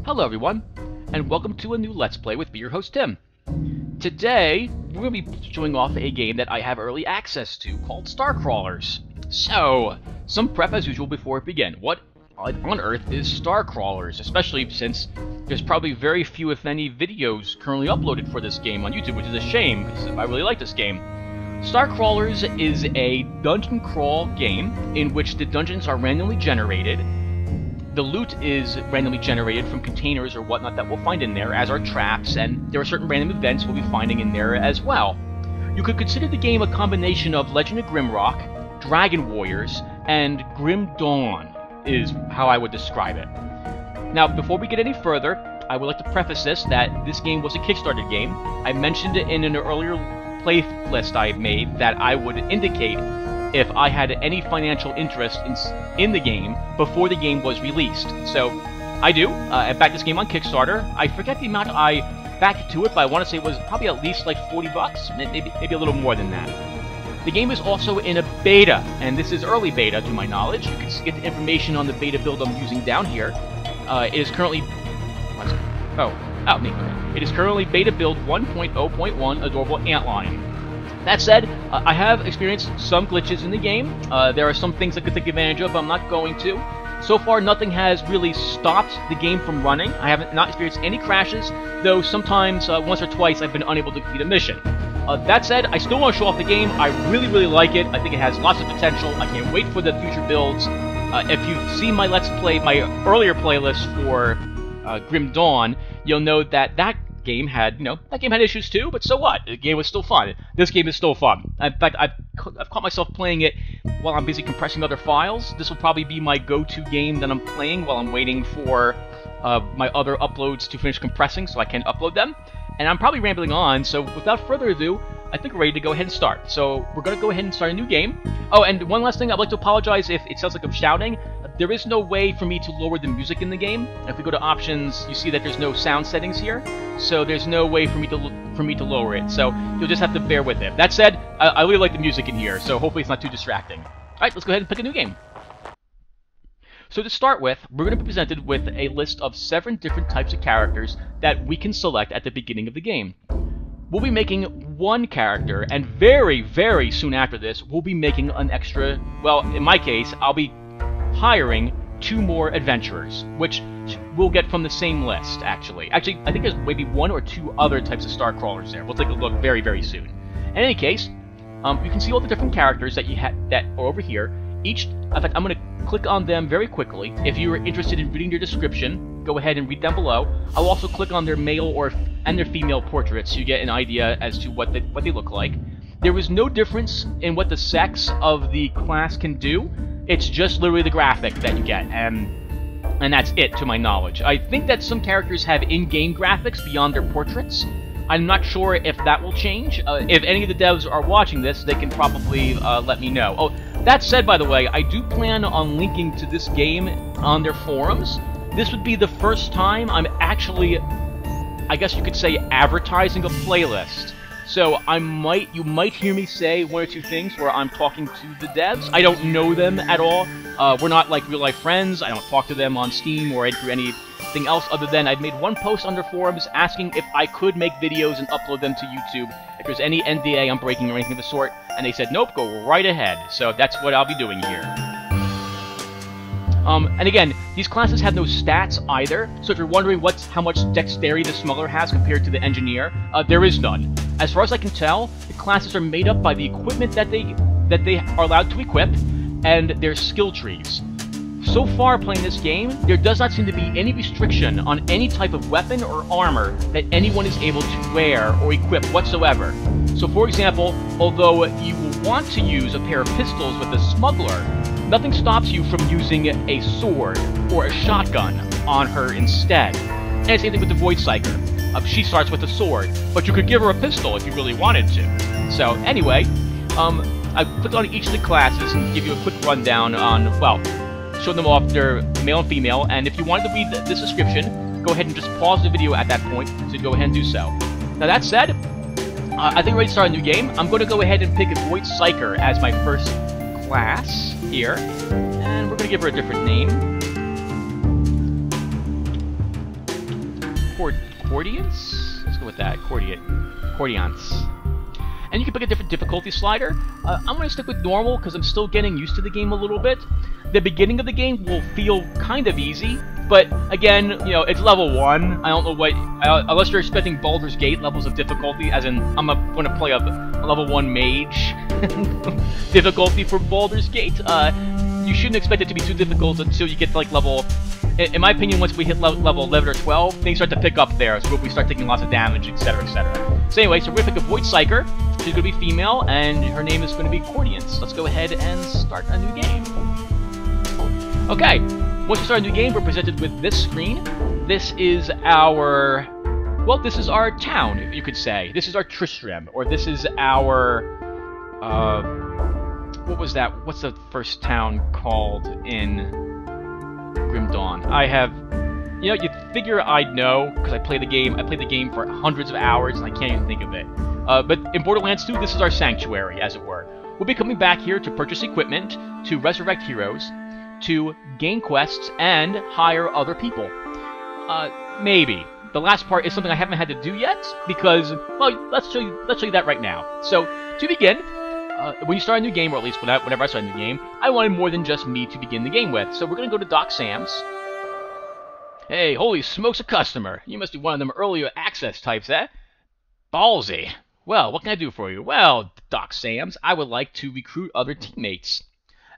Hello everyone, and welcome to a new Let's Play with me, your host Tim. Today, we're going to be showing off a game that I have early access to, called Starcrawlers. So, some prep as usual before we begin. What on earth is Starcrawlers, especially since there's probably very few, if any, videos currently uploaded for this game on YouTube, which is a shame, because I really like this game. Starcrawlers is a dungeon crawl game in which the dungeons are randomly generated. The loot is randomly generated from containers or whatnot that we'll find in there, as are traps, and there are certain random events we'll be finding in there as well. You could consider the game a combination of Legend of Grimrock, Dragon Warriors, and Grim Dawn, is how I would describe it. Now, before we get any further, I would like to preface this that this game was a Kickstarter game. I mentioned it in an earlier playlist I made that I would indicate if I had any financial interest in the game before the game was released. So, I do. I backed this game on Kickstarter. I forget the amount I backed to it, but I want to say it was probably at least like 40 bucks, maybe a little more than that. The game is also in a beta, and this is early beta to my knowledge. You can get the information on the beta build I'm using down here. It is currently... It is currently beta build 1.0.1 Adorable Antlion. That said, I have experienced some glitches in the game. There are some things I could take advantage of, but I'm not going to. So far, nothing has really stopped the game from running. I haven't not experienced any crashes, though sometimes, once or twice, I've been unable to complete a mission. That said, I still want to show off the game. I really, really like it. I think it has lots of potential. I can't wait for the future builds. If you've seen my Let's Play, my earlier playlist for Grim Dawn, you'll know that game had, issues too, but so what? The game was still fun. This game is still fun. In fact, I've caught myself playing it while I'm busy compressing other files. This will probably be my go-to game that I'm playing while I'm waiting for my other uploads to finish compressing so I can upload them. And I'm probably rambling on, so without further ado, I think we're ready to go ahead and start. So we're going to go ahead and start a new game. Oh, and one last thing, I'd like to apologize if it sounds like I'm shouting. There is no way for me to lower the music in the game. If we go to options, you see that there's no sound settings here, so there's no way for me to lower it. So you'll just have to bear with it. That said, I really like the music in here, so hopefully it's not too distracting. All right, let's go ahead and pick a new game. So to start with, we're going to be presented with a list of 7 different types of characters that we can select at the beginning of the game. We'll be making one character, and very, very soon after this, we'll be making an extra, well, in my case, I'll be hiring 2 more adventurers, which we'll get from the same list, actually. Actually, I think there's maybe 1 or 2 other types of Starcrawlers there. We'll take a look very, very soon. In any case, you can see all the different characters that that are over here. In fact, I'm going to click on them very quickly. If you're interested in reading their description, go ahead and read down below. I'll also click on their male and their female portraits so you get an idea as to what they look like. There is no difference in what the sex of the class can do. It's just literally the graphic that you get, and that's it, to my knowledge. I think that some characters have in-game graphics beyond their portraits. I'm not sure if that will change. If any of the devs are watching this, they can probably let me know. Oh, that said, by the way, I do plan on linking to this game on their forums. This would be the first time I'm actually, I guess you could say, advertising a playlist. So you might hear me say 1 or 2 things where I'm talking to the devs. I don't know them at all. We're not like real-life friends. I don't talk to them on Steam or through anything else other than I've made 1 post on their forums asking if I could make videos and upload them to YouTube, if there's any NDA I'm breaking or anything of the sort, and they said, nope, go right ahead. So that's what I'll be doing here. And again, these classes have no stats either, so if you're wondering how much dexterity the smuggler has compared to the engineer, there is none. As far as I can tell, the classes are made up by the equipment that they are allowed to equip, and their skill trees. So far playing this game, there does not seem to be any restriction on any type of weapon or armor that anyone is able to wear or equip whatsoever. So for example, although you will want to use a pair of pistols with a smuggler, nothing stops you from using a sword or a shotgun on her instead. And same thing with the Void Psyker. She starts with a sword, but you could give her a pistol if you really wanted to. So anyway, I clicked on each of the classes and give you a quick rundown on, well, show them off their male and female, and if you wanted to read this description, go ahead and just pause the video at that point, so go ahead and do so. Now that said, I think we're ready to start a new game. I'm going to go ahead and pick a Void Psyker as my first class here, and we're going to give her a different name. Cordians? Let's go with that. Cordians. And you can pick a different difficulty slider. I'm going to stick with normal because I'm still getting used to the game a little bit. The beginning of the game will feel kind of easy, but again, you know, it's level 1. I don't know what, unless you're expecting Baldur's Gate levels of difficulty, as in I'm going to play a level 1 mage difficulty for Baldur's Gate. You shouldn't expect it to be too difficult until you get to like level... In my opinion, once we hit level 11 or 12, things start to pick up there, so we start taking lots of damage, etc., etc. So anyway, so we're going to pick a Void Psyker. She's going to be female, and her name is going to be Cordians. Let's go ahead and start a new game. Okay, once we start a new game, we're presented with this screen. This is our... well, this is our town, you could say. This is our Tristram, or this is our... what was that? What's the first town called in... Grim Dawn? I have, you know, you'd figure I'd know because I played the game for hundreds of hours and I can't even think of it. But in Borderlands 2, this is our sanctuary, as it were. We'll be coming back here to purchase equipment, to resurrect heroes, to gain quests, and hire other people. Maybe. The last part is something I haven't had to do yet because, well, let's show you that right now. So to begin. When you start a new game, or at least whenever I start a new game, I wanted more than just me to begin the game with. So we're going to go to Doc Sam's. Hey, holy smokes, a customer. You must be one of them earlier access types, eh? Ballsy. Well, what can I do for you? Well, Doc Sam's, I would like to recruit other teammates.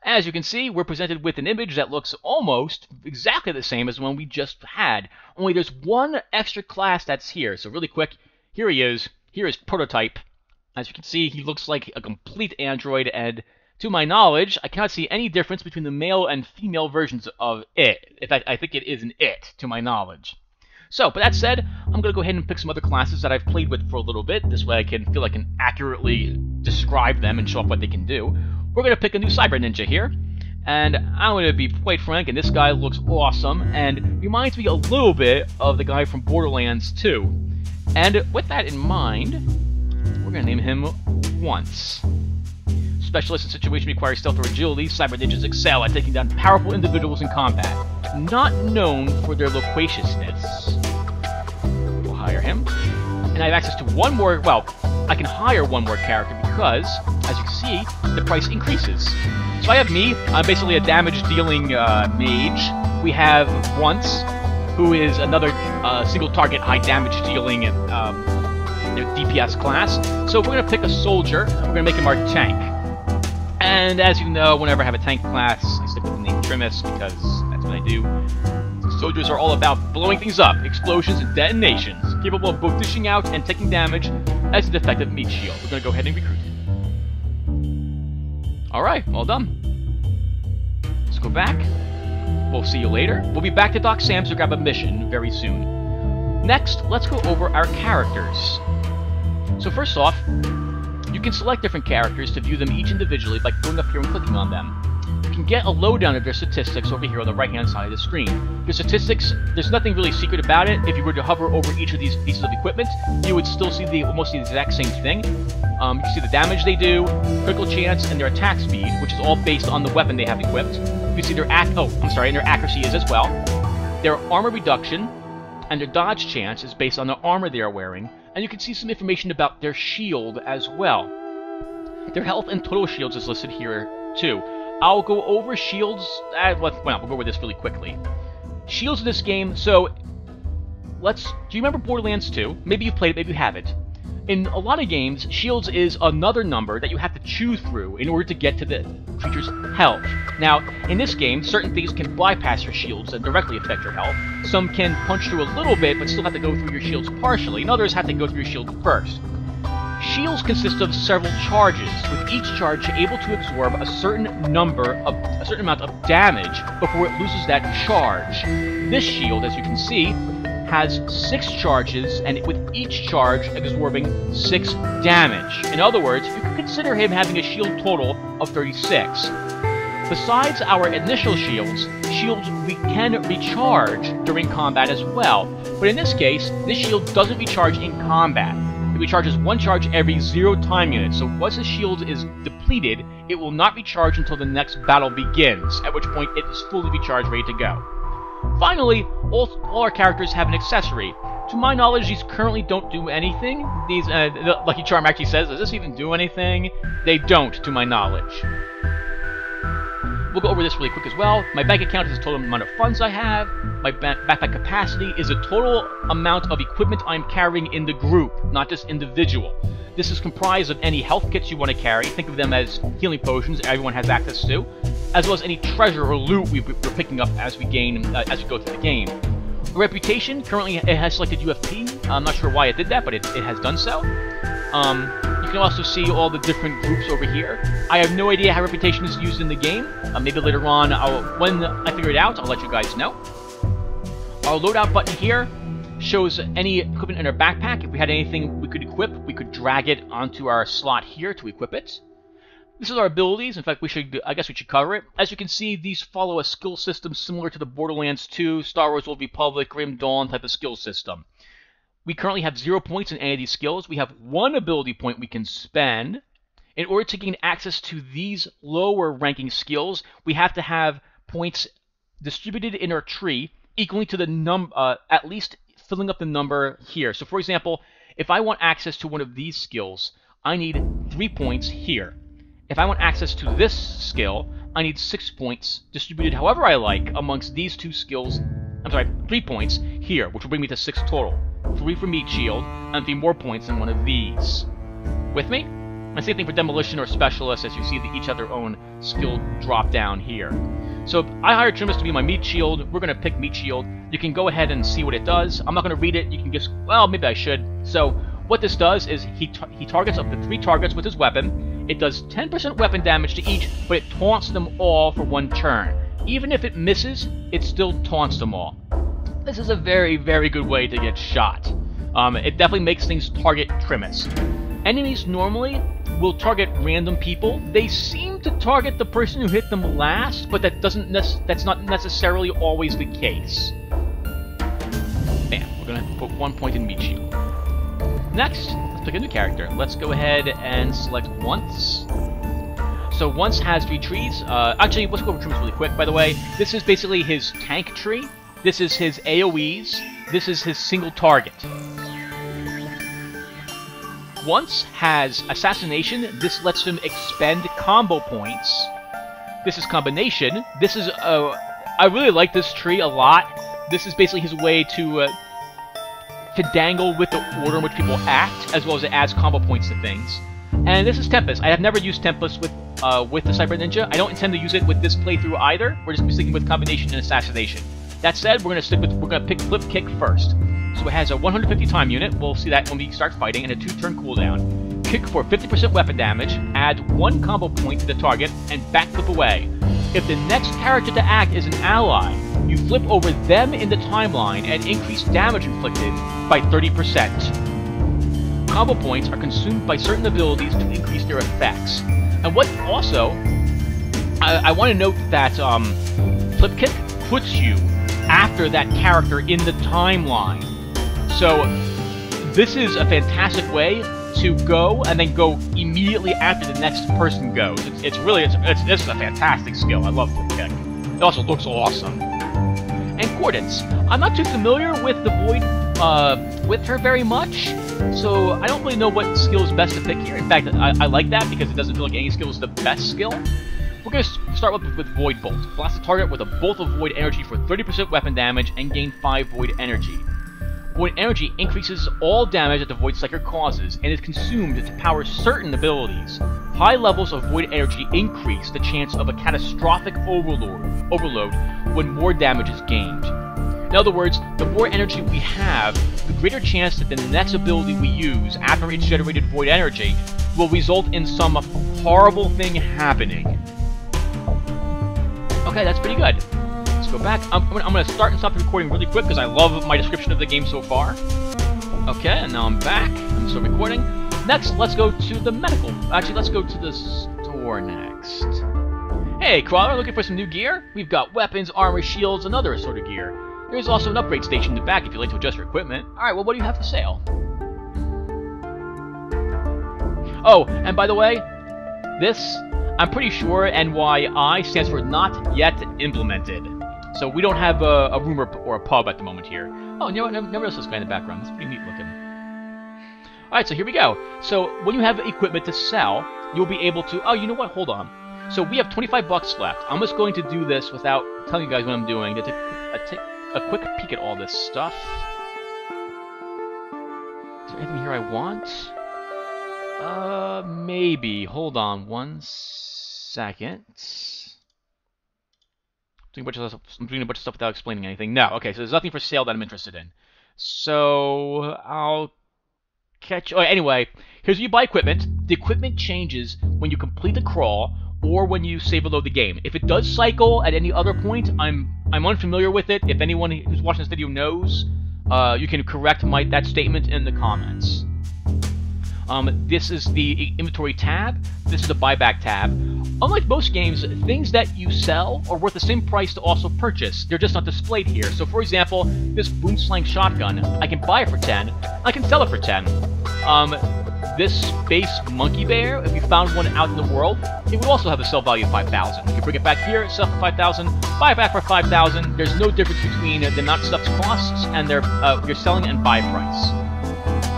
As you can see, we're presented with an image that looks almost exactly the same as the one we just had. Only there's one extra class that's here. So really quick, here he is. Here is Prototype. As you can see, he looks like a complete android, and to my knowledge, I cannot see any difference between the male and female versions of it. In fact, I think it is an it, to my knowledge. So, but that said, I'm going to go ahead and pick some other classes that I've played with for a little bit. This way I can feel I can accurately describe them and show off what they can do. We're going to pick a new Cyber Ninja here. And I'm going to be quite frank, and this guy looks awesome, and reminds me a little bit of the guy from Borderlands 2. And with that in mind... we're going to name him Once. Specialist in situation requires stealth or agility. Cyber ninjas excel at taking down powerful individuals in combat. Not known for their loquaciousness. We'll hire him. And I have access to one more... well, I can hire one more character because, as you can see, the price increases. So I have me. I'm basically a damage-dealing mage. We have Once, who is another single-target high damage-dealing DPS class. So we're going to pick a soldier, we're going to make him our tank. And as you know, whenever I have a tank class, I stick with the name Trimus because that's what I do. Soldiers are all about blowing things up, explosions and detonations, capable of both dishing out and taking damage as a defective meat shield. We're going to go ahead and recruit. Alright, well done. Let's go back. We'll see you later. We'll be back to Doc Sam's to grab a mission very soon. Next, let's go over our characters. So first off, you can select different characters to view them each individually by going up here and clicking on them. You can get a lowdown of their statistics over here on the right-hand side of the screen. The statistics, there's nothing really secret about it. If you were to hover over each of these pieces of equipment, you would still see almost the exact same thing. You can see the damage they do, critical chance, and their attack speed, which is all based on the weapon they have equipped. You can see their and their accuracy is as well. Their armor reduction, and their dodge chance is based on the armor they are wearing, and you can see some information about their shield as well. Their health and total shields is listed here too. I'll go over shields, we'll go over this really quickly. Shields in this game, so, do you remember Borderlands 2? Maybe you've played it, maybe you haven't. In a lot of games, shields is another number that you have to chew through in order to get to the creature's health. Now, in this game, certain things can bypass your shields and directly affect your health. Some can punch through a little bit, but still have to go through your shields partially, and others have to go through your shield first. Shields consist of several charges, with each charge able to absorb a certain amount of damage before it loses that charge. This shield, as you can see, has 6 charges, and with each charge absorbing 6 damage. In other words, you can consider him having a shield total of 36. Besides our initial shields we can recharge during combat as well. But in this case, this shield doesn't recharge in combat. It recharges 1 charge every 0 time units, so once the shield is depleted, it will not recharge until the next battle begins, at which point it is fully recharged, ready to go. Finally, all our characters have an accessory. To my knowledge, these currently don't do anything. These, the Lucky Charm actually says, does this even do anything? They don't, to my knowledge. We'll go over this really quick as well. My bank account is the total amount of funds I have. My backpack capacity is the total amount of equipment I'm carrying in the group, not just individual. This is comprised of any health kits you want to carry. Think of them as healing potions everyone has access to, as well as any treasure or loot we're picking up as we go through the game. Reputation, currently it has selected UFP. I'm not sure why it did that, but it has done so. You can also see all the different groups over here. I have no idea how reputation is used in the game. Maybe later on, when I figure it out, I'll let you guys know. Our loadout button here shows any equipment in our backpack. If we had anything we could equip, we could drag it onto our slot here to equip it. This is our abilities. In fact, I guess we should cover it. As you can see, these follow a skill system similar to the Borderlands 2, Star Wars Old Republic, Grim Dawn type of skill system. We currently have 0 points in any of these skills. We have 1 ability point we can spend. In order to gain access to these lower ranking skills, we have to have points distributed in our tree equaling to the number, at least filling up the number here. So for example, if I want access to one of these skills, I need 3 points here. If I want access to this skill, I need 6 points distributed however I like amongst these 2 skills. I'm sorry, 3 points here, which will bring me to 6 total. 3 for Meat Shield, and 3 more points than one of these. With me? And same thing for Demolition or Specialist, as you see they each have their own skill drop down here. So I hired Trimus to be my Meat Shield. We're going to pick Meat Shield. You can go ahead and see what it does. I'm not going to read it. You can just, well, maybe I should. So what this does is he targets up to 3 targets with his weapon. It does 10% weapon damage to each, but it taunts them all for 1 turn. Even if it misses, it still taunts them all. This is a very, very good way to get shot. It definitely makes things target Trimus. Enemies normally will target random people. They seem to target the person who hit them last, but that's not necessarily always the case. Bam, we're gonna put 1 point in Meat Shield. Next, let's pick a new character. Let's go ahead and select Once. So Once has 3 trees. Actually, let's go over Trimus really quick, by the way. This is basically his tank tree. This is his AoEs. This is his single target. Once has Assassination. This lets him expend combo points. This is Combination. This is, I really like this tree a lot. This is basically his way to dangle with the order in which people act, as well as it adds combo points to things. And this is Tempest. I have never used Tempest with the Cyber Ninja. I don't intend to use it with this playthrough either. We're just sticking with Combination and Assassination. That said, we're gonna pick Flip Kick first. So it has a 150 time unit. We'll see that when we start fighting, and a 2-turn cooldown. Kick for 50% weapon damage. Add 1 combo point to the target and backflip away. If the next character to act is an ally, you flip over them in the timeline and increase damage inflicted by 30%. Combo points are consumed by certain abilities to increase their effects. And what also, I want to note that Flip Kick puts you after that character in the timeline. So this is a fantastic way to go and then go immediately after the next person goes. It's a fantastic skill. I love Flip Kick. It also looks awesome. And Cordance. I'm not too familiar with the Void with her very much, so I don't really know what skill is best to pick here. In fact, I like that because it doesn't feel like any skill is the best skill. We're going to start with Void Bolt. Blast the target with a bolt of Void Energy for 30% weapon damage and gain 5 Void Energy. Void Energy increases all damage that the Void Striker causes and is consumed to power certain abilities. High levels of Void Energy increase the chance of a catastrophic overload when more damage is gained. In other words, the more energy we have, the greater chance that the next ability we use after it's generated Void Energy will result in some horrible thing happening. Okay, that's pretty good. Let's go back. I'm going to start and stop the recording really quick because I love my description of the game so far. Okay, and now I'm back. I'm still recording. Next, let's go to the medical. Actually, let's go to the store next. Hey, Crawler, looking for some new gear? We've got weapons, armor, shields, and other assorted gear. There's also an upgrade station in the back if you'd like to adjust your equipment. Alright, well, what do you have for sale? Oh, and by the way, this, I'm pretty sure NYI stands for Not Yet Implemented. So we don't have a room or a pub at the moment here. Oh, you know what? Never noticed this guy in the background. That's pretty neat looking. Alright, so here we go. So when you have equipment to sell, you'll be able to... Oh, you know what? Hold on. So we have 25 bucks left. I'm just going to do this without telling you guys what I'm doing. To take a quick peek at all this stuff. Is there anything here I want? Maybe. Hold on 1 second. I'm doing a bunch of stuff without explaining anything. No, okay, so there's nothing for sale that I'm interested in. So, I'll catch... Oh, anyway, here's where you buy equipment. The equipment changes when you complete the crawl or when you save or load the game. If it does cycle at any other point, I'm unfamiliar with it. If anyone who's watching this video knows, you can correct that statement in the comments. This is the inventory tab. This is the buyback tab. Unlike most games, things that you sell are worth the same price to also purchase. They're just not displayed here. So for example, this boom slang shotgun, I can buy it for 10, I can sell it for 10. This space monkey bear, if you found one out in the world, it would also have a sell value of 5,000. You can bring it back here, sell for 5,000, buy it back for 5,000. There's no difference between the amount of stuff's costs and their your selling and buy price.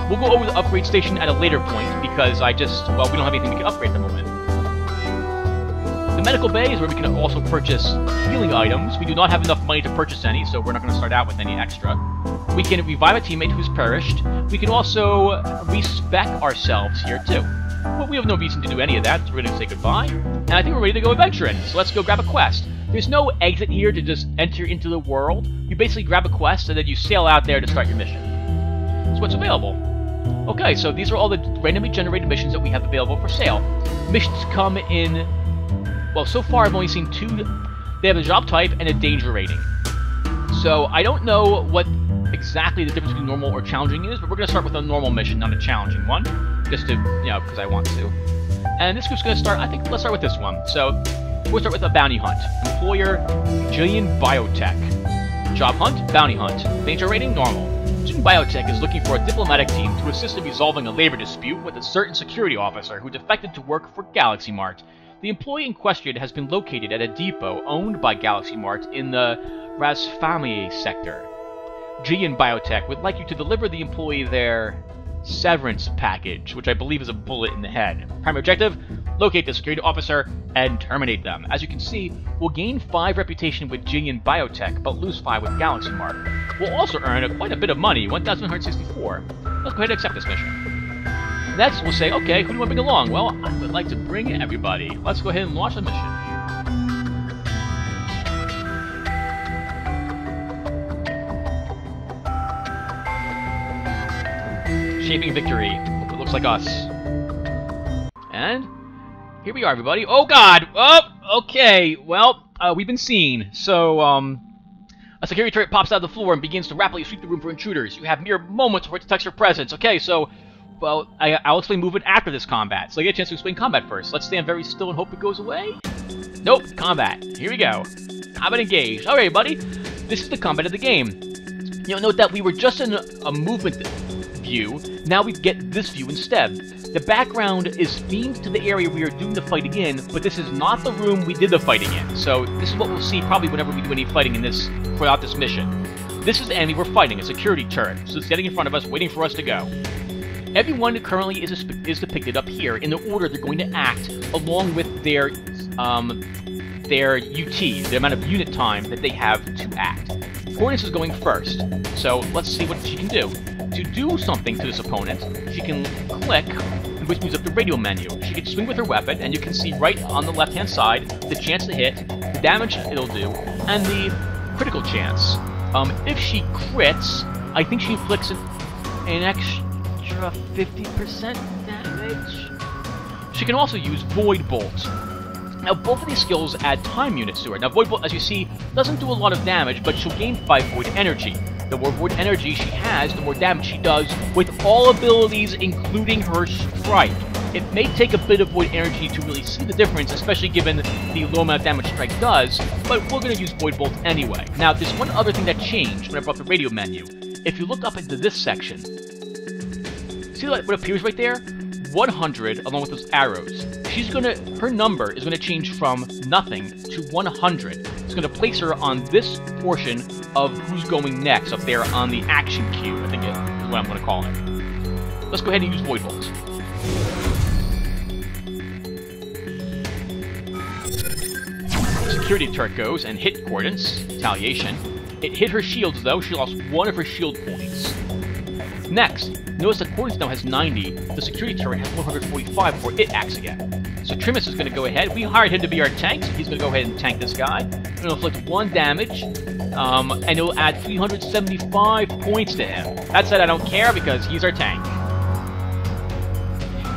We'll go over the upgrade station at a later point because we don't have anything we can upgrade at the moment. The medical bay is where we can also purchase healing items. We do not have enough money to purchase any, so we're not going to start out with any extra. We can revive a teammate who's perished. We can also respec ourselves here too. But we have no reason to do any of that, so we're going to say goodbye. And I think we're ready to go adventuring, so let's go grab a quest. There's no exit here to just enter into the world. You basically grab a quest and then you sail out there to start your mission. That's what's available. Okay, so these are all the randomly generated missions that we have available for sale. Missions come in... Well, so far I've only seen 2. They have a job type and a danger rating. So I don't know what exactly the difference between normal or challenging is, but we're going to start with a normal mission, not a challenging one. Just to, because I want to. And this group's going to start, I think, let's start with this one. So, we'll start with a bounty hunt. Employer, Jillian Biotech. Job hunt, bounty hunt. Danger rating, normal. Jillian Biotech is looking for a diplomatic team to assist in resolving a labor dispute with a certain security officer who defected to work for Galaxy Mart. The employee in question has been located at a depot owned by Galaxy Mart in the Rasfami sector. Jillian Biotech would like you to deliver the employee their severance package, which I believe is a bullet in the head. Primary objective, locate the security officer and terminate them. As you can see, we'll gain 5 reputation with Jillian Biotech, but lose 5 with Galaxy Mart. We'll also earn quite a bit of money, 1,164. Let's go ahead and accept this mission. Next, we'll say, okay, who do you want to bring along? Well, I would like to bring everybody. Let's go ahead and launch the mission. Shaping victory. Hope it looks like us. And here we are, everybody. Oh, God! Oh, okay. Well, we've been seen. So, a security turret pops out of the floor and begins to rapidly sweep the room for intruders. You have mere moments before it detects your presence. Okay, so... Well, I'll explain movement after this combat, so I get a chance to explain combat first. Let's stand very still and hope it goes away. Nope, combat. Here we go. Combat engaged. Alright, buddy. This is the combat of the game. You'll note that we were just in a movement view. Now we get this view instead. The background is themed to the area we are doing the fighting in, but this is not the room we did the fighting in. So this is what we'll see probably whenever we do any fighting in this throughout this mission. This is the enemy we're fighting, a security turret. So it's getting in front of us, waiting for us to go. Everyone currently is depicted up here in the order they're going to act, along with their UT, the amount of unit time that they have to act. Hornets is going first, so let's see what she can do. To do something to this opponent, she can click, which moves up the radio menu. She can swing with her weapon, and you can see right on the left-hand side the chance to hit, the damage it'll do, and the critical chance. If she crits, I think she inflicts an extra 50% damage. She can also use Void Bolt. Now, both of these skills add time units to her. Now, Void Bolt, as you see, doesn't do a lot of damage, but she'll gain 5 Void Energy. The more Void Energy she has, the more damage she does, with all abilities, including her Strike. It may take a bit of Void Energy to really see the difference, especially given the low amount of damage Strike does, but we're going to use Void Bolt anyway. Now, there's one other thing that changed when I brought the radio menu. If you look up into this section, see what appears right there? 100, along with those arrows. Her number is gonna change from nothing to 100. It's going to place her on this portion of who's going next, up there on the action queue, I think is what I'm going to call it. Let's go ahead and use Void Bolt. Security turret goes and hit Cordance. Retaliation. It hit her shields, though. She lost 1 of her shield points. Next, notice that Cordance now has 90. The security turret has 145 before it acts again. So Trimus is going to go ahead. We hired him to be our tank, so he's going to go ahead and tank this guy. It'll inflict 1 damage, and it'll add 375 points to him. That said, I don't care because he's our tank.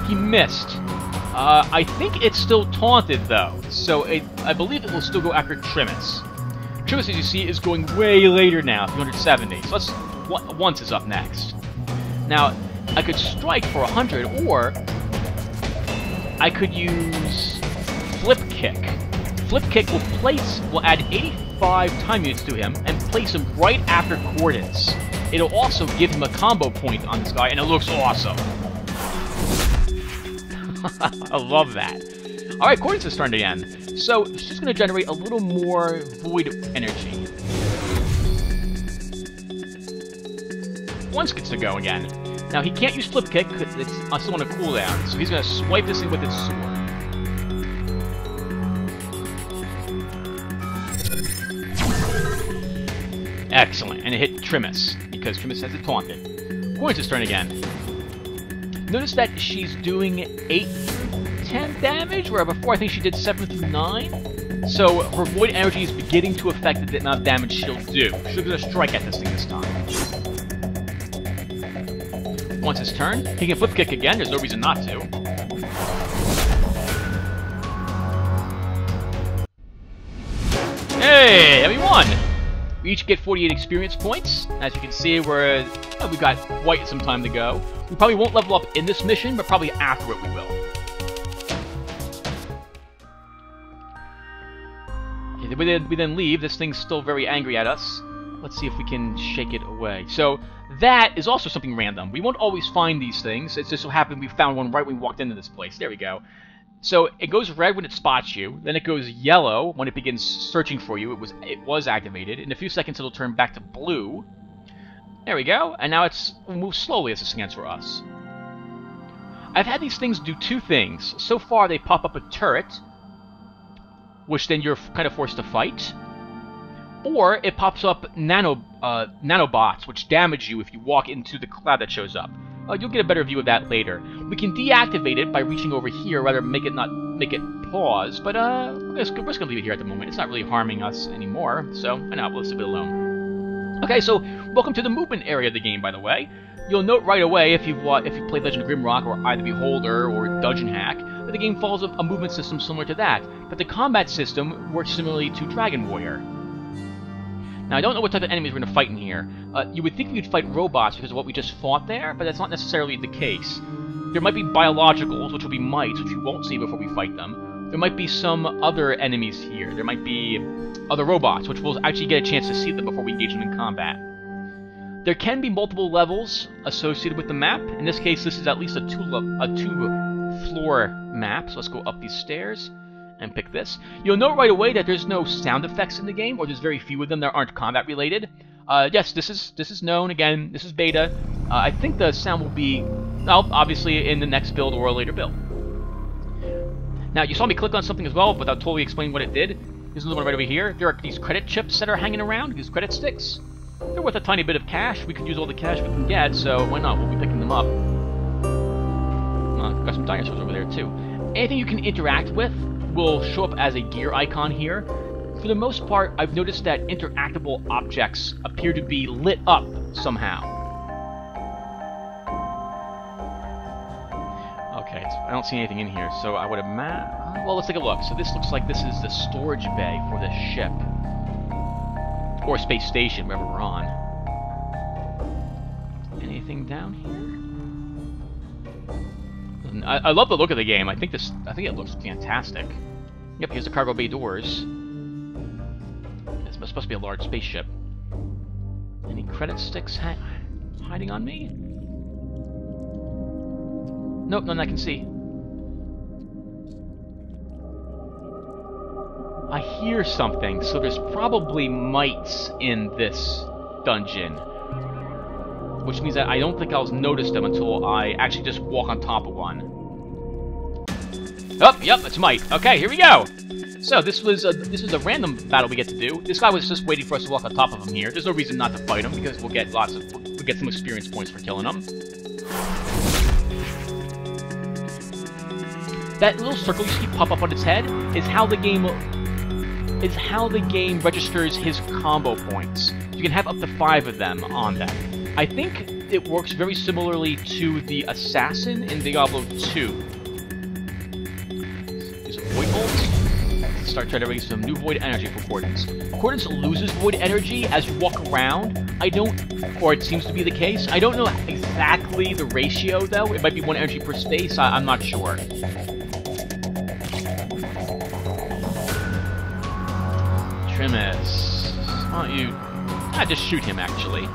He missed. I think it's still taunted, though, so I believe it will still go after Trimus. Trimus, as you see, is going way later now, 370. So once is up next. Now, I could strike for 100, or I could use Flip Kick. Flip Kick will add 85 time units to him and place him right after Cordance. It'll also give him a combo point on this guy, and it looks awesome. I love that. Alright, Cordance is turned again. So, she's going to generate a little more void energy. Once gets to go again. Now, he can't use Flip Kick because it's still on a cooldown, so he's going to swipe this thing with his sword. Excellent, and it hit Trimus, because Trimus has it taunted. Cordance' turn again. Notice that she's doing 8 through 10 damage, where before I think she did 7 through 9. So her void energy is beginning to affect the amount of damage she'll do. She's going to strike at this thing this time. Once his turn, he can Flip Kick again, there's no reason not to. Hey, and we won! We each get 48 experience points. As you can see, we've got quite some time to go. We probably won't level up in this mission, but probably after it we will. Okay, we then leave. This thing's still very angry at us. Let's see if we can shake it away. So, that is also something random. We won't always find these things. It just so happened we found one right when we walked into this place. There we go. So, it goes red when it spots you. Then it goes yellow when it begins searching for you. It was activated. In a few seconds, it'll turn back to blue. There we go. And now it moves slowly as it scans for us. I've had these things do 2 things. So far, they pop up a turret, which then you're kind of forced to fight. Or it pops up nanobots, which damage you if you walk into the cloud that shows up. You'll get a better view of that later. We can deactivate it by reaching over here, rather make it pause. But we're just gonna leave it here at the moment. It's not really harming us anymore, so I know we'll leave it alone. Okay, so welcome to the movement area of the game, by the way. You'll note right away if you've played Legend of Grimrock or Eye of the Beholder or Dungeon Hack that the game follows a movement system similar to that, but the combat system works similarly to Dragon Warrior. Now, I don't know what type of enemies we're going to fight in here. You would think we could fight robots because of what we just fought there, but that's not necessarily the case. There might be biologicals, which will be mites, which we won't see before we fight them. There might be some other enemies here. There might be other robots, which we'll actually get a chance to see them before we engage them in combat. There can be multiple levels associated with the map. In this case, this is at least a two-floor map, so let's go up these stairs and pick this. You'll note right away that there's no sound effects in the game, or there's very few of them that aren't combat related. Yes, this is known. Again, this is beta. I think the sound will be, well, obviously in the next build or a later build. Now, you saw me click on something as well without totally explaining what it did. There's another one right over here. There are these credit chips that are hanging around, these credit sticks. They're worth a tiny bit of cash. We could use all the cash we can get, so why not? We'll be picking them up. Got some dinosaurs over there, too. Anything you can interact with will show up as a gear icon here. For the most part, I've noticed that interactable objects appear to be lit up somehow. Okay, I don't see anything in here, so I would imagine... Well, let's take a look. So this looks like this is the storage bay for the ship. Or space station, wherever we're on. Anything down here? I love the look of the game. I think it looks fantastic. Yep, here's the cargo bay doors. It's supposed to be a large spaceship. Any credit sticks hiding on me? Nope, none I can see. I hear something, so there's probably mites in this dungeon. Which means that I don't think I'll notice them until I actually just walk on top of one. Oh, yep, it's mite. Okay, here we go! So, this was a random battle we get to do. This guy was just waiting for us to walk on top of him here. There's no reason not to fight him, because we'll get some experience points for killing him. That little circle you see pop up on its head is how the game registers his combo points. You can have up to 5 of them on them. I think it works very similarly to the Assassin in Diablo 2. Use a Void Bolt. Start trying to raise some new Void Energy for Accordance. Accordance loses Void Energy as you walk around. Or it seems to be the case. I don't know exactly the ratio, though. It might be 1 energy per space. I'm not sure. Trimus. Why don't you... just shoot him, actually.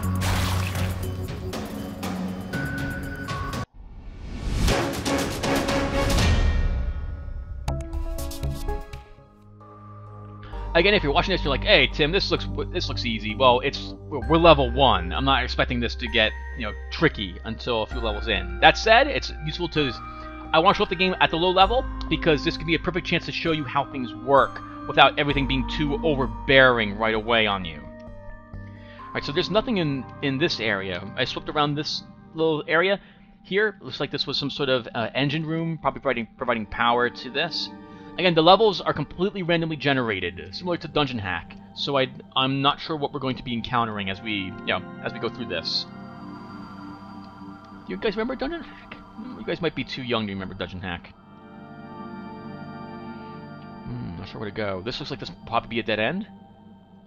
Again, if you're watching this, you're like, "Hey, Tim, this looks easy." Well, we're level 1. I'm not expecting this to get tricky until a few levels in. That said, it's useful to. I want to show up the game at the low level because this could be a perfect chance to show you how things work without everything being too overbearing right away on you. All right, so there's nothing in this area. I swept around this little area here. Looks like this was some sort of engine room, probably providing power to this. Again, the levels are completely randomly generated, similar to Dungeon Hack. So I'm not sure what we're going to be encountering as we go through this. Do you guys remember Dungeon Hack? You guys might be too young to remember Dungeon Hack. Not sure where to go. This looks like this will probably be a dead end.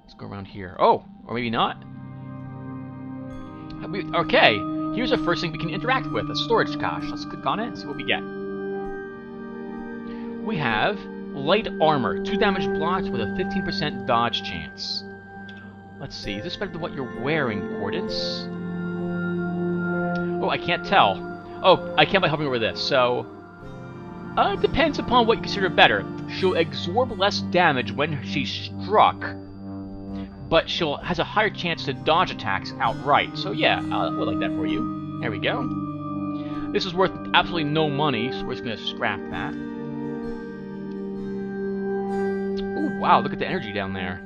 Let's go around here. Oh, or maybe not. Okay, here's the first thing we can interact with, a storage cache. Let's click on it and see what we get. We have light armor, 2 damage blocks with a 15% dodge chance. Let's see, is this better than what you're wearing, Accordance? Oh, I can't tell. Oh, I can't by hovering over this, so... it depends upon what you consider better. She'll absorb less damage when she's struck, but has a higher chance to dodge attacks outright. So yeah, I would like that for you. There we go. This is worth absolutely no money, so we're just going to scrap that. Ooh, wow, look at the energy down there.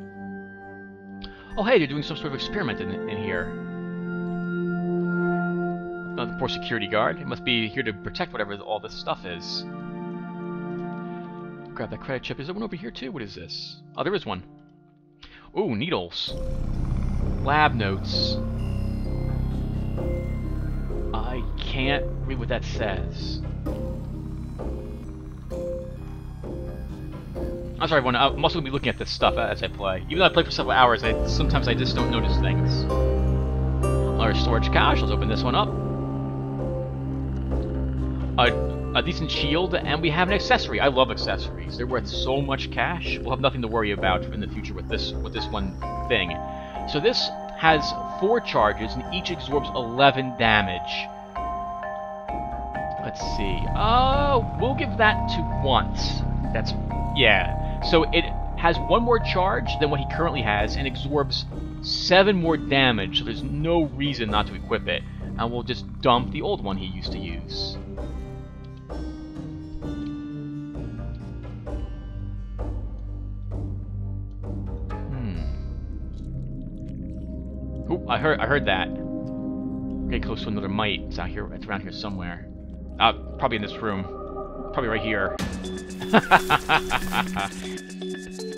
Oh, hey, they're doing some sort of experiment in here. The poor security guard. It must be here to protect whatever all this stuff is. Grab that credit chip. Is there one over here, too? What is this? Oh, there is one. Ooh, needles. Lab notes. I can't read what that says. I'm sorry, everyone. I'm also going to be looking at this stuff as I play. Even though I play for several hours, sometimes I just don't notice things. Another storage cache. Let's open this one up. A decent shield, and we have an accessory. I love accessories. They're worth so much cash. We'll have nothing to worry about in the future with this one thing. So this has 4 charges, and each absorbs 11 damage. Let's see. We'll give that to once. Yeah. So it has 1 more charge than what he currently has, and absorbs 7 more damage. So there's no reason not to equip it, and we'll just dump the old one he used to use. Ooh, I heard that. Getting close to another mite. It's out here. It's around here somewhere. Probably in this room. Probably right here.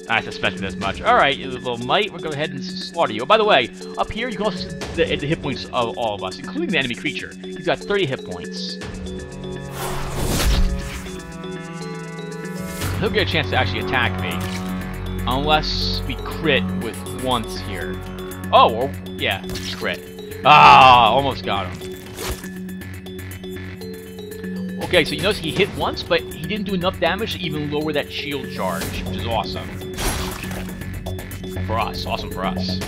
I suspected as much. Alright, you little mite, we'll go ahead and slaughter you. Oh, by the way, up here you can also see the hit points of all of us, including the enemy creature. He's got 30 hit points. He'll get a chance to actually attack me. Unless we crit with once here. Oh, or, yeah, crit. Almost got him. Okay, so you notice he hit once, but he didn't do enough damage to even lower that shield charge, which is awesome. For us, awesome for us.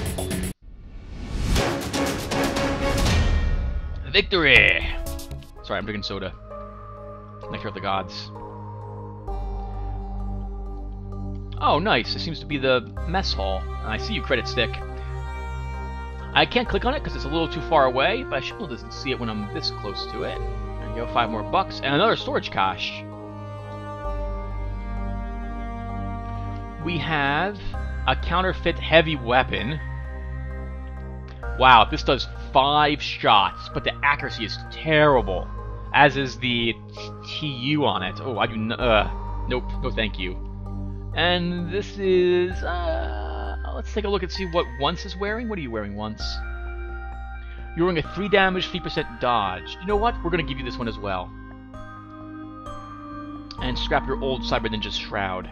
Victory! Sorry, I'm drinking soda. Nectar of the gods. Oh, nice. This seems to be the mess hall. I see you, credit stick. I can't click on it because it's a little too far away, but I should be able to see it when I'm this close to it. There you go, 5 more bucks. And another storage cache. We have a counterfeit heavy weapon. Wow, this does 5 shots, but the accuracy is terrible. As is the TU on it. Oh, I do nope, no thank you. And this is, let's take a look and see what Once is wearing. What are you wearing, Once? You're wearing a 3 damage, 3% dodge. You know what? We're going to give you this one as well. And scrap your old Cyber Ninja Shroud.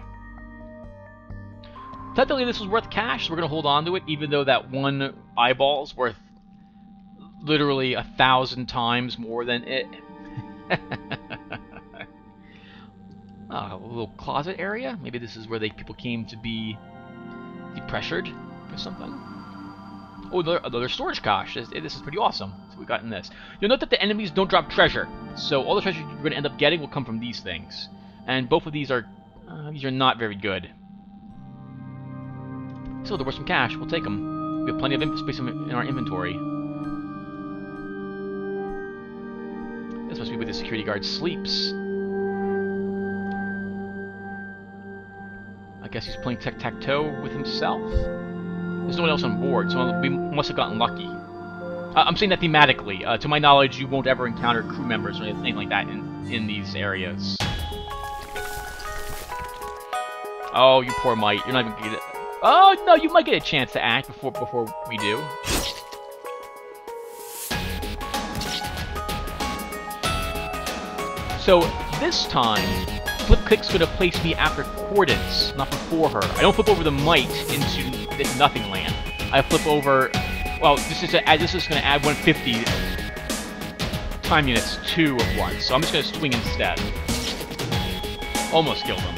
Technically, this was worth cash, so we're going to hold on to it, even though that one eyeball's worth literally 1,000 times more than it. A little closet area? Maybe this is where people came to be depressured or something. Oh, another storage cache. This is pretty awesome. So we got in this. You'll note that the enemies don't drop treasure, so all the treasure you're going to end up getting will come from these things. And both of these are not very good. So there was some cash. We'll take them. We have plenty of space in our inventory. This must be where the security guard sleeps. I guess he's playing tic-tac-toe with himself. There's no one else on board, so we must have gotten lucky. I'm saying that thematically. To my knowledge, you won't ever encounter crew members or anything like that in these areas. Oh, you poor mite. You're not even gonna get it. Oh, no, you might get a chance to act before we do. So, this time, flip click's gonna place me after Cordance, not before her. I don't flip over the mite into nothing land. I flip over, well, this is gonna add 150 time units to one, so I'm just gonna swing instead. Almost killed him.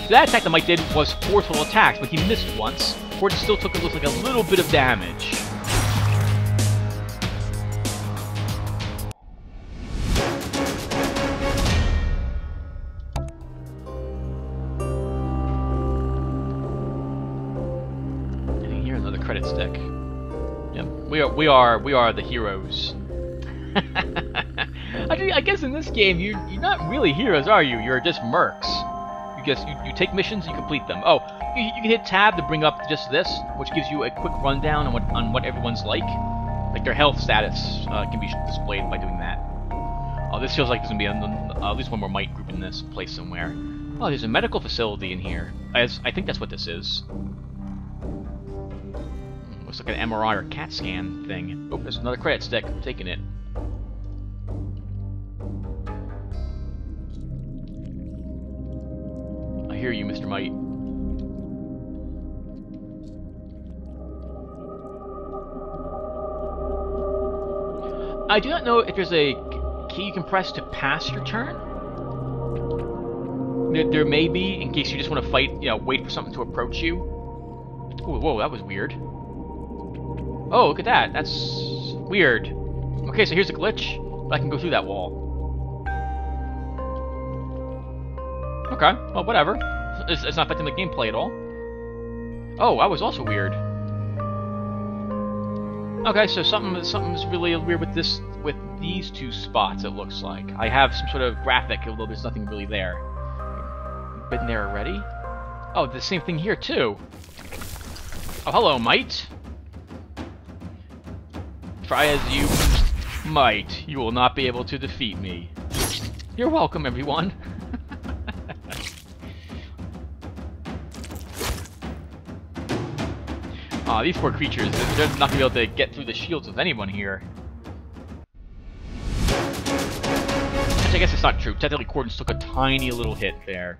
So that attack the mite did was 4 total attacks, but he missed once. Cordance still took it looks like a little bit of damage. Credit stick. Yep, we are the heroes. Actually, I guess in this game you're not really heroes, are you? You're just mercs. You take missions, you complete them. Oh, you can hit tab to bring up just this, which gives you a quick rundown on what everyone's like. Like their health status can be displayed by doing that. Oh, this feels like there's gonna be at least one more mite group in this place somewhere. Oh, there's a medical facility in here. I think that's what this is. Looks like an MRI or CAT scan thing. Oh, there's another credit stick. I'm taking it. I hear you, Mr. Mite. I do not know if there's a key you can press to pass your turn. There may be, in case you just want to fight, wait for something to approach you. Ooh, whoa, that was weird. Oh, look at that. That's weird. Okay, so here's a glitch, but I can go through that wall. Okay, well, whatever. It's not affecting the gameplay at all. Oh, that was also weird. Okay, so something's really weird with these 2 spots, it looks like. I have some sort of graphic, although there's nothing really there. Been there already? Oh, the same thing here, too. Oh, hello, mite. Try as you might, you will not be able to defeat me. You're welcome, everyone. Aw, these poor creatures, they're not gonna be able to get through the shields of anyone here. Actually, I guess it's not true. Technically, Cordance took a tiny little hit there.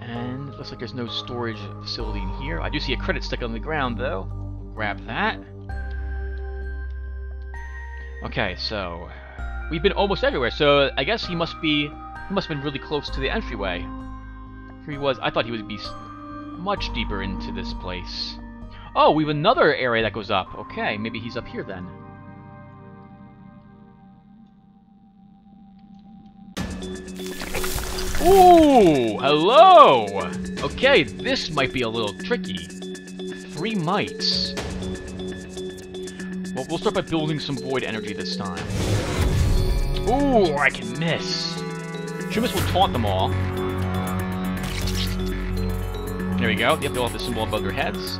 And it looks like there's no storage facility in here. I do see a credit stick on the ground, though. Grab that. Okay, so we've been almost everywhere. So I guess he must have been really close to the entryway. Here he was. I thought he would be much deeper into this place. Oh, we have another area that goes up. Okay, maybe he's up here then. Ooh, hello! Okay, this might be a little tricky. 3 mites. Well, we'll start by building some void energy this time. Ooh, or I can miss. Trimus will taunt them all. There we go. Yep, they'll have the symbol above their heads.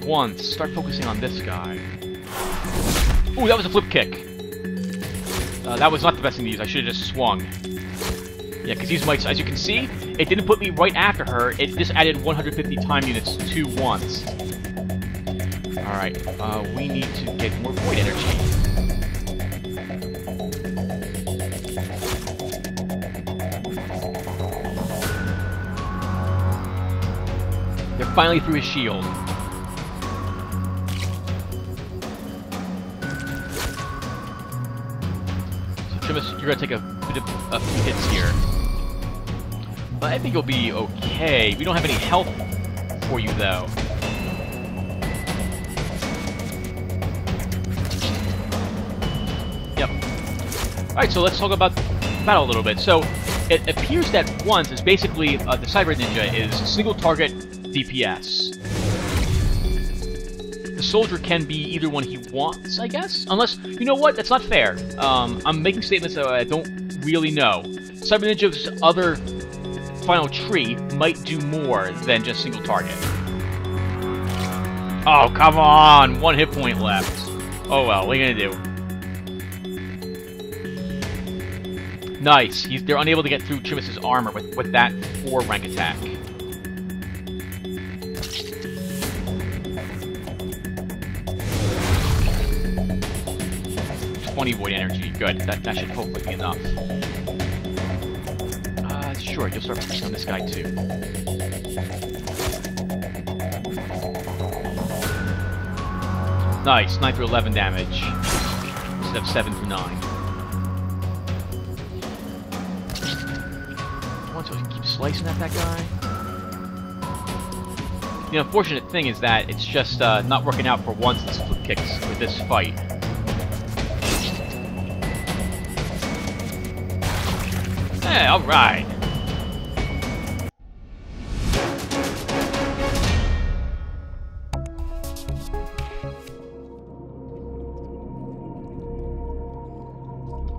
Once. Start focusing on this guy. Ooh, that was a flip kick. That was not the best thing to use. I should have just swung. Yeah, because these mites, as you can see, it didn't put me right after her. It just added 150 time units to once. Alright, we need to get more void energy. They're finally through his shield. So Trimus, you're gonna take a few hits here. But I think you'll be okay. We don't have any health for you, though. Yep. Alright, so let's talk about battle a little bit. So, it appears that once is basically, the Cyber Ninja is single target DPS. The soldier can be either one he wants, I guess? Unless, you know what? That's not fair. I'm making statements that I don't really know. Cyber Ninja's other final tree might do more than just single target. Oh, come on! 1 hit point left. Oh well, what are you gonna do? Nice. They're unable to get through Trimus's armor with that 4 rank attack. Void energy. Good. That should hopefully be enough. Sure, you'll start focusing on this guy too. Nice, 9 through 11 damage instead of 7 through 9. I want to keep slicing at that guy. The unfortunate thing is that it's just not working out for once the flip kicks with this fight. Hey, alright.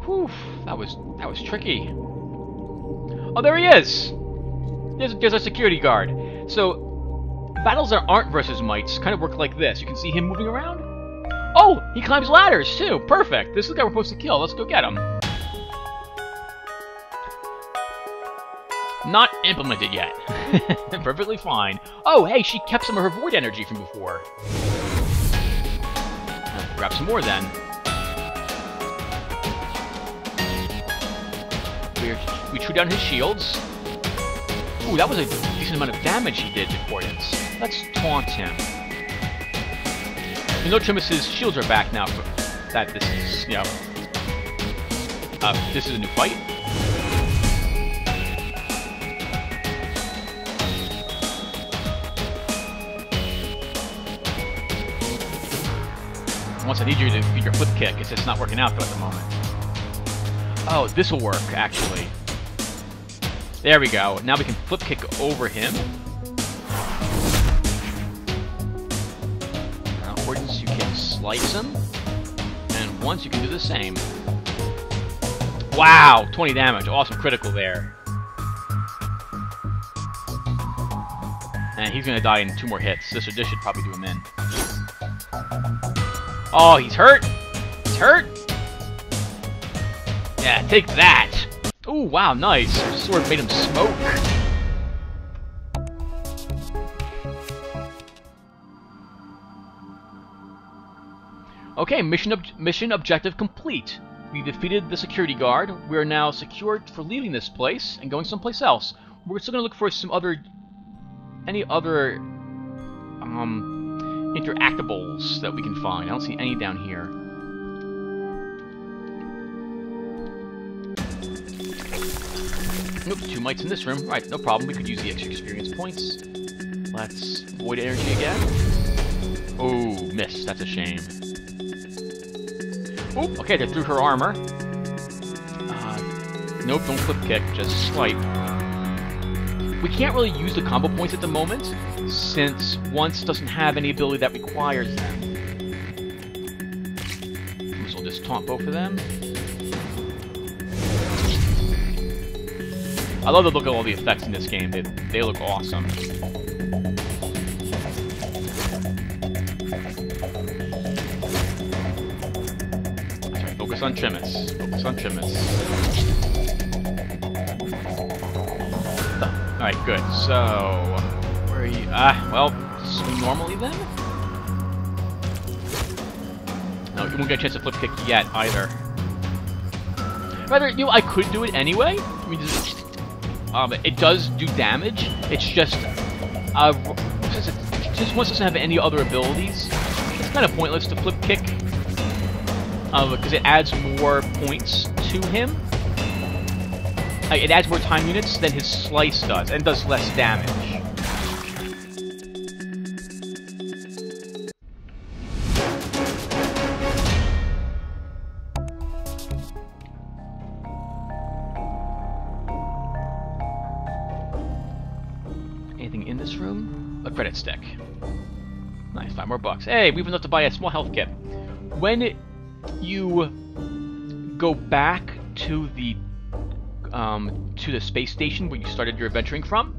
Whew, that was tricky. Oh, there he is! There's a security guard. So, battles that aren't versus mites kind of work like this. You can see him moving around. Oh, he climbs ladders too. Perfect. This is the guy we're supposed to kill. Let's go get him. Not implemented yet. Perfectly fine. Oh, hey, she kept some of her void energy from before. Grab some more then. We threw down his shields. Ooh, that was a decent amount of damage he did to Cordance. Let's taunt him. You know Trimus's shields are back now for that this is, you know, this is a new fight. Once I need you to do your flip kick, it's just not working out though at the moment. Oh, this will work, actually. There we go. Now we can flip kick over him. Once you can slice him, and once you can do the same. Wow, 20 damage. Awesome critical there. And he's gonna die in 2 more hits. This should probably do him in. Oh, he's hurt! He's hurt! Yeah, take that! Ooh, wow, nice. Her sword made him smoke. Okay, mission objective complete. We defeated the security guard. We are now secured for leaving this place and going someplace else. We're still gonna look for some any other interactables that we can find. I don't see any down here. Nope, 2 mites in this room. Right, no problem. We could use the extra experience points. Let's void energy again. Oh, miss. That's a shame. Oh, okay, they're through her armor. Nope, don't flip kick, just swipe. We can't really use the combo points at the moment, since once doesn't have any ability that requires them. So we'll just taunt both of them. I love the look of all the effects in this game. They look awesome. Sorry, focus on Trimus. Focus on Trimus. Alright, good. So, where are you? Well, swing normally then? No, you won't get a chance to flip kick yet, either. Rather, you know, I could do it anyway. I mean, it does do damage. It's just, since once it doesn't have any other abilities, it's kind of pointless to flip kick. Because it adds more points to him. It adds more time units than his slice does, and does less damage. Anything in this room? A credit stick. Nice, 5 more bucks. Hey, we have enough to buy a small health kit. When you go back to the space station where you started your adventuring from,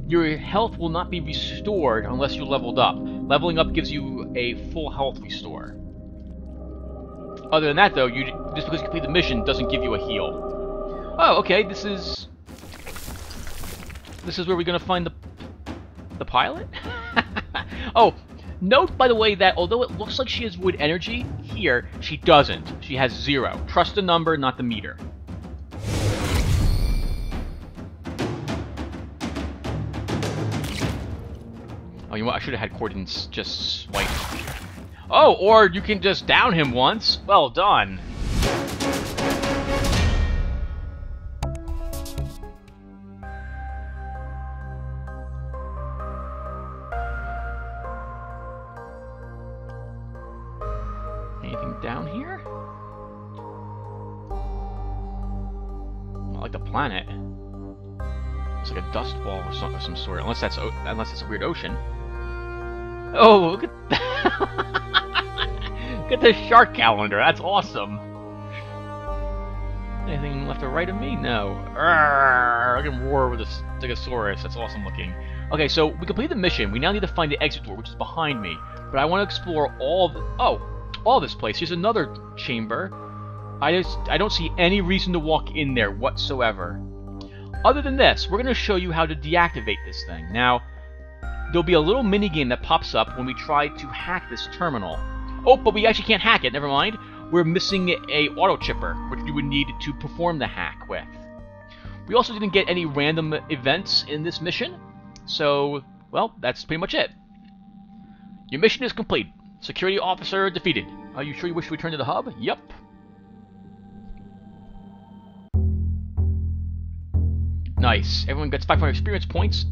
your health will not be restored unless you leveled up. Leveling up gives you a full health restore. Other than that, though, just because you complete the mission doesn't give you a heal. Oh, okay. This is where we're gonna find the pilot. Oh, note by the way that although it looks like she has wood energy, here she doesn't. She has 0. Trust the number, not the meter. Oh, you know what? I should have had coordinates just swipe. Oh, or you can just down him once. Well done. Anything down here? I like the planet. It's like a dust ball of some sort. Unless it's a weird ocean. Oh, look at look at this shark calendar. That's awesome. Anything left or right of me? No. Arrgh, I can roar with a Stegosaurus. That's awesome looking. Okay, so we completed the mission. We now need to find the exit door, which is behind me. But I want to explore all this place. Here's another chamber. I don't see any reason to walk in there whatsoever. Other than this, we're going to show you how to deactivate this thing. Now, there'll be a little mini-game that pops up when we try to hack this terminal. Oh, but we actually can't hack it, never mind. We're missing a auto chipper, which you would need to perform the hack with. We also didn't get any random events in this mission, so, well, that's pretty much it. Your mission is complete. Security officer defeated. Are you sure you wish to return to the hub? Yep. Nice. Everyone gets 500 experience points,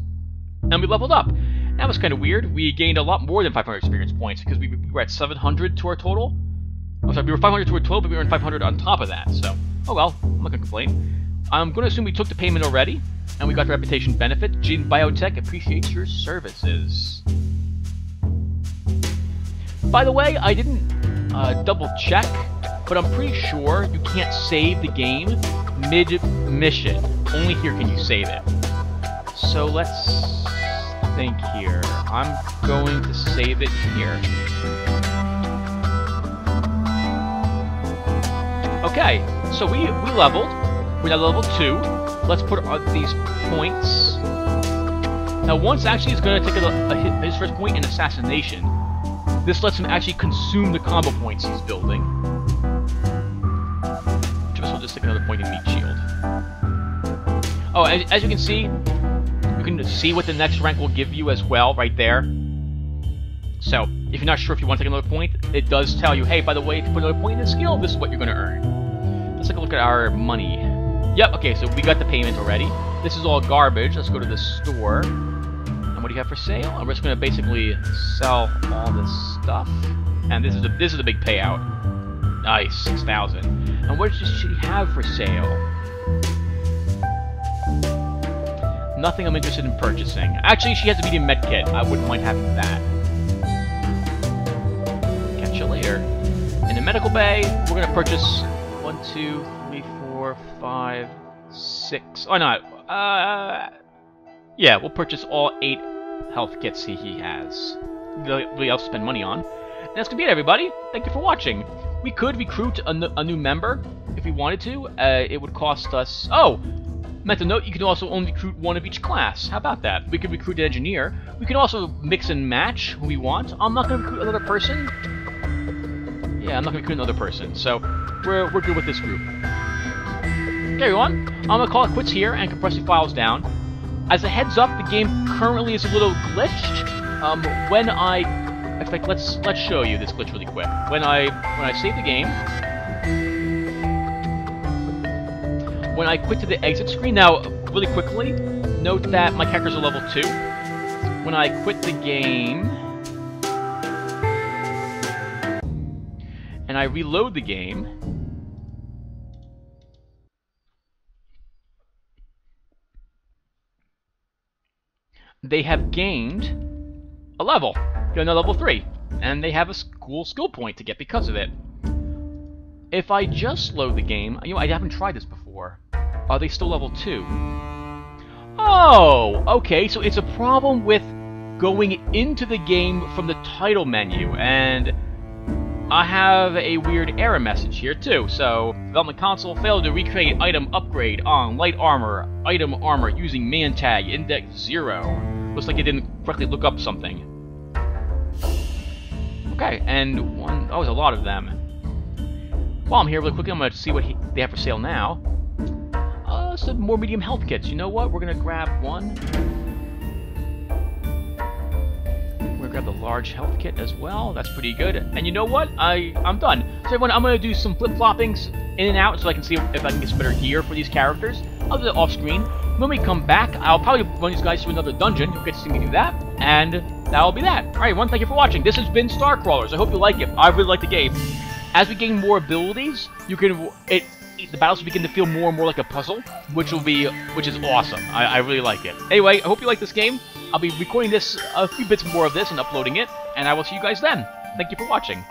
and we leveled up. That was kind of weird. We gained a lot more than 500 experience points because we were at 700 to our total. Oh, sorry, we were 500 to our total, but we were in 500 on top of that. So, oh well, I'm not gonna complain. I'm gonna assume we took the payment already, and we got the reputation benefit. Gene Biotech appreciates your services. By the way, I didn't double check, but I'm pretty sure you can't save the game mid-mission. Only here can you save it. So let's think here. I'm going to save it here. Okay, so we leveled. We're now level 2. Let's put these points. Now, once actually is going to take his first point in assassination. This lets him actually consume the combo points he's building. We'll just take another point in meat shield. Oh, as you can see what the next rank will give you as well, right there. So, if you're not sure if you want to take another point, it does tell you, hey, by the way, if you put another point in the skill, this is what you're going to earn. Let's take a look at our money. Yep, okay, so we got the payment already. This is all garbage. Let's go to the store. And what do you have for sale? And we're just going to basically sell all this stuff. And this is a big payout. Nice, 6,000. And what does she have for sale? nothing I'm interested in purchasing. Actually, she has a medium med kit. I wouldn't mind having that. Catch you later. In the medical bay, we're gonna purchase 1, 2, 3, 4, 5, 6. Oh no. Yeah, we'll purchase all 8 health kits he has. Really else to spend money on. And that's gonna be it, everybody. Thank you for watching. We could recruit a new member if we wanted to. It would cost us... Oh! Meant to note, you can also only recruit one of each class. How about that? We could recruit an engineer. We can also mix and match who we want. I'm not going to recruit another person. Yeah, I'm not going to recruit another person. So, we're good with this group. Okay, everyone. I'm going to call it quits here and compress the files down. As a heads up, the game currently is a little glitched. When I... In fact, let's show you this glitch really quick. When I save the game... When I quit to the exit screen, now, really quickly, note that my character's a level 2. When I quit the game, and I reload the game, they have gained a level. They're now level 3, and they have a cool skill point to get because of it. If I just load the game, you know, I haven't tried this before. Are they still level 2? Oh, okay, so it's a problem with going into the game from the title menu, and I have a weird error message here too. So, development console failed to recreate item upgrade on light armor, item armor using man tag, index 0. Looks like it didn't correctly look up something. Okay, and one, oh, there's a lot of them. While I'm here really quickly, I'm going to see what they have for sale now. Some more medium health kits. You know what? We're going to grab one. We're going to grab the large health kit as well. That's pretty good. And you know what? I'm done. So everyone, I'm going to do some flip-floppings in and out so I can see if I can get some better gear for these characters. I'll do it off-screen. When we come back, I'll probably run these guys through another dungeon. You'll get to see me do that. And that'll be that. Alright, everyone, thank you for watching. This has been Star Crawlers. I hope you like it. I really like the game. As we gain more abilities, you can... the battles begin to feel more and more like a puzzle, which is awesome. I really like it. Anyway, I hope you like this game. I'll be recording this, a few bits more of this and uploading it, and I will see you guys then. Thank you for watching.